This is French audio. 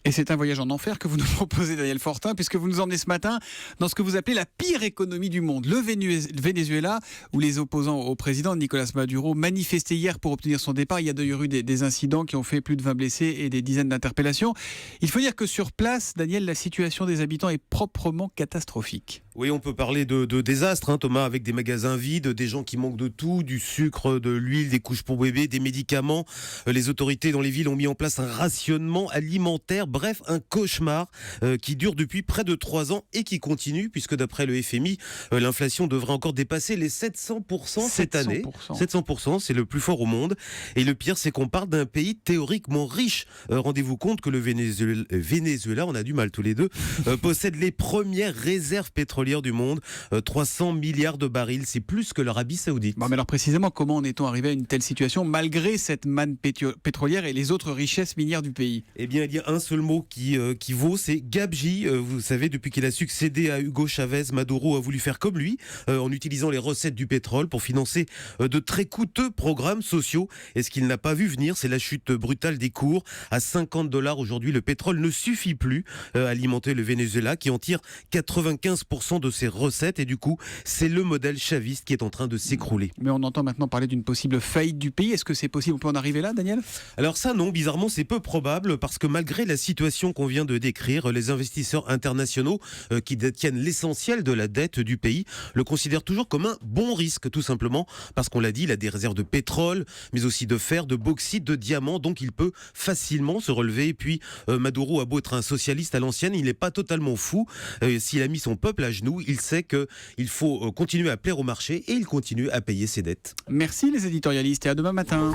Et c'est un voyage en enfer que vous nous proposez, Daniel Fortin, puisque vous nous emmenez ce matin dans ce que vous appelez la pire économie du monde, le Venezuela, où les opposants au président Nicolas Maduro manifestaient hier pour obtenir son départ. Il y a d'ailleurs eu des incidents qui ont fait plus de 20 blessés et des dizaines d'interpellations. Il faut dire que sur place, Daniel, la situation des habitants est proprement catastrophique. Oui, on peut parler de désastre, Thomas, avec des magasins vides, des gens qui manquent de tout, du sucre, de l'huile, des couches pour bébés, des médicaments. Les autorités dans les villes ont mis en place un rationnement alimentaire, bref, un cauchemar qui dure depuis près de 3 ans et qui continue, puisque d'après le FMI, l'inflation devrait encore dépasser les 700% cette année. 700%, c'est le plus fort au monde. Et le pire, c'est qu'on parle d'un pays théoriquement riche. Rendez-vous compte que le Venezuela, on a du mal tous les deux, possède les premières réserves pétrolières du monde, 300 milliards de barils, c'est plus que l'Arabie Saoudite. Bon, mais alors précisément, comment en est-on arrivé à une telle situation malgré cette manne pétrolière et les autres richesses minières du pays? Eh bien, il y a un seul mot qui vaut, c'est gabegie. Vous savez, depuis qu'il a succédé à Hugo Chavez, Maduro a voulu faire comme lui, en utilisant les recettes du pétrole pour financer de très coûteux programmes sociaux. Et ce qu'il n'a pas vu venir, c'est la chute brutale des cours. À $50 aujourd'hui, le pétrole ne suffit plus à alimenter le Venezuela, qui en tire 95% de ses recettes. Et du coup, c'est le modèle chaviste qui est en train de s'écrouler. Mais on entend maintenant parler d'une possible faillite du pays. Est-ce que c'est possible? On peut en arriver là, Daniel? Alors ça, non, bizarrement, c'est peu probable parce que malgré la situation qu'on vient de décrire, les investisseurs internationaux qui détiennent l'essentiel de la dette du pays le considèrent toujours comme un bon risque, tout simplement parce qu'on l'a dit, il a des réserves de pétrole, mais aussi de fer, de bauxite, de diamants, donc il peut facilement se relever. Et puis Maduro a beau être un socialiste à l'ancienne, il n'est pas totalement fou. S'il a mis son peuple à genoux, il sait qu'il faut continuer à plaire au marché et il continue à payer ses dettes. Merci les éditorialistes et à demain matin.